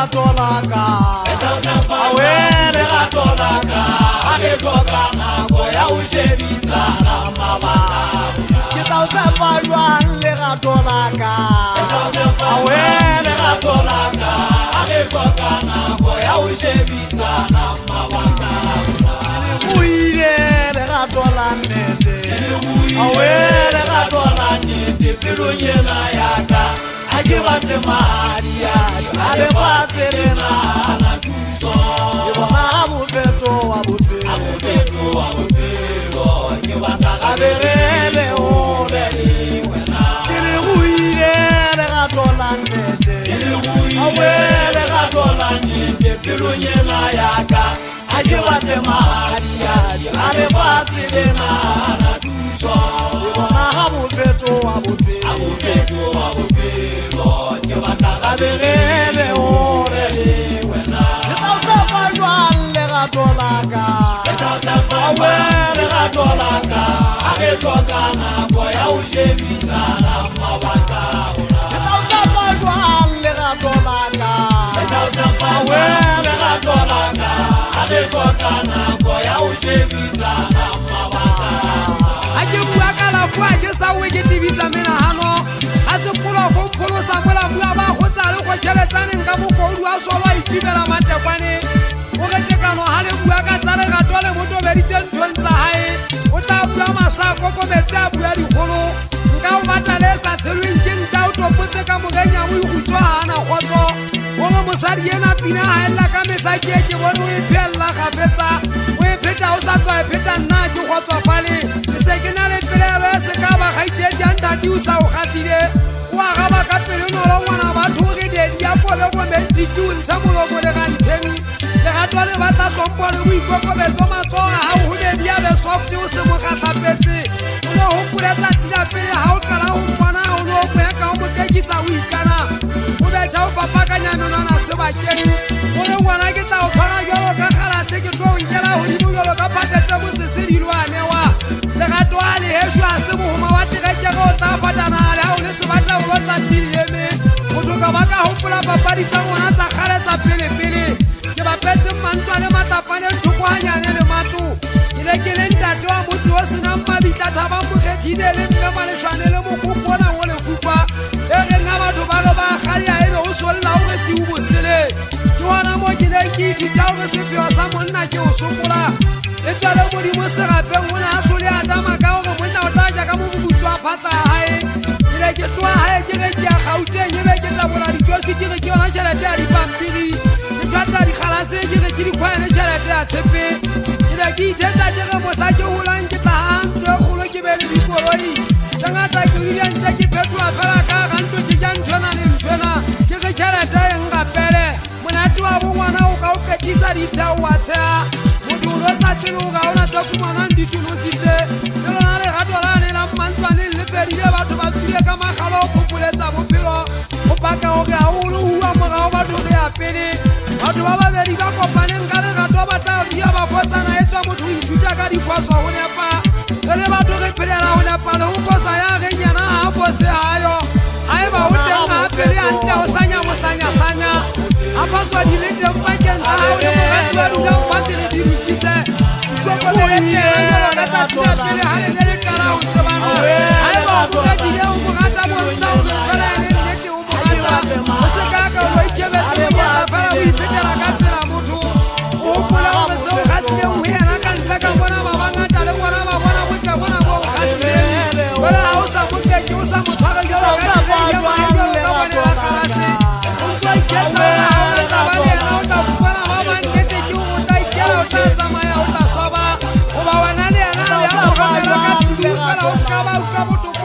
gatolaka awele gatolaka age tlokana go ya o shebisana mabaka ke tla tsepa jwang le gatolaka awele gatolaka age tlokana go ya o shebisana mabaka o ile le gatolannete awele gatolannete pelo nyena yaka ake batle mahadi ya ale paselena na tuso ke bona bofeto wa bofelo ke batla gaberele o le wena ke le buile le gatolannete awele gatolannete pelo nyena yaka ake batle mahadi ya ale paselena na tuso ke bona bofeto wa bofelo ke batla gaberele o le wena ke tla jwang le gatolaka awele gatolaka age tlokana go ya o shebisana mabaka ke tla jwang le gatolaka awele gatolaka age tlokana go ya o shebisana mabaka ake bua ka la fwa ke sa we ke tibisa mena hano a se polo go polo sa mola bua ba go tsa le go tšheletsaneng ka bokodu a sola itibela matekwane o ge tekano ha le bua ka tsa le gatole mo tobeditse nthong tsa hae o tla bua masako go metse a bua digolo nka o batla le sa tshelweng ke nta o topotse ka mogenya mo ikhutswa hana khotso o mo mosadi ena pina ha ella ka metla ke bone o iphella gafetsa o ipheta o sa tswa ipheta nna ke khotswa pale se ke na le pelebe se ka ba gaitse dianta di usa o gatile wa ga ba ka pele no lo ngwana ba thuge de dia pole go me ditun sa mo lo le ga nteng le ga twa le ba tla tsompole o ikokobetso matsoga ha o le dia le soft o se mo ga tlapetse o lo ho pula tla tsila pele ha o kala o bona o lo mo ka o mo tekisa o ikana o be tsa o papa ka nyameno na se ba keng o le ngwana ke tla o tshwara jalo ka khala se ke tlo o nkela ho di mo jalo ka patetse mo se se dilwane wa le ga twa le hesu a se mo homa wa tireke go tla patana le ha o le se batla o tla tsileme o tloka ba ka hopola papadi tsa ngwana tsa kgale tsa pele ke ba petse mantwa le matapane thukwanyane le matu ile ke le ntate wa motse o sena mabitla thaba mogethile le mme maleshwane le mokopona o le fupa e re nna batho ba go ba kgalia ebe o solla o re se o bosele ke wana mo ke le ke ithuta o re sepheo sa monna ke o sokola e tswale modimo serapeng o ne a tlole a tama ka gore monna o tla ja ka mo bobutso a phatsa hae ile ke tloa hae ke re ke ya gauteng ebe ke tlabola ditsosi ke re ke yona tšhelete ya dipampiri ke tšhwatsa dikgalase ke re ke dikgwane tšhelete ya tshepe ile ke ithetsa ke re motla ke golang ke tla ganto e kgolo ke be le dikoloi se ngata ke rile ntse ke phetoa fela ka ganto ke ja nthwena le nthwena ke re tšhelete e ngapele monate wa bongwana o ka o ketisa ditshea o wa tshea motho o sa tsebe o ga ona tse fumanang ditunositse le lona lerato la nela mmantswane le fedile batho ba tswile ka magala o phopoletsa bophelo go paka gore ga o le hua morago batho re ya pele batho ba babedi ba kopaneng ka lerato ba tla dia ba fosana e tswa motho o ithuta ka diphoso go nepa re le batho re phelela go nepa le go fosa ya ge nyana ga fose ayo ga e ba o teng ga pele a ntle o sanya mosanya-sanya a phoswa di le teng pakeng tsa gao le mogati ba dutang phate le di lokise ikokobeletsena tsatsila pele ga le ne le kala go tsebana ga e ba o mogatile o mogata bontsha o fela ene nnete o mogata o se ka ka o itšhebetse le mola fela o iphetela ka tsela motho o gopola gore se o gatileng go yena ka ntle ka bona ba bangata le bona ba bona botle bona bo o gatileng fela ga o sa motleke o sa motshware jalo ka tsileng ka bonela kgalase o tswa iketsa o tla ba le yena o tla fumana ba bannete ke o tla ikela o tla tsamaya o tla swaba goba wena le yena le ya go gatela ka tulu fela o se ka ba utlwa botoka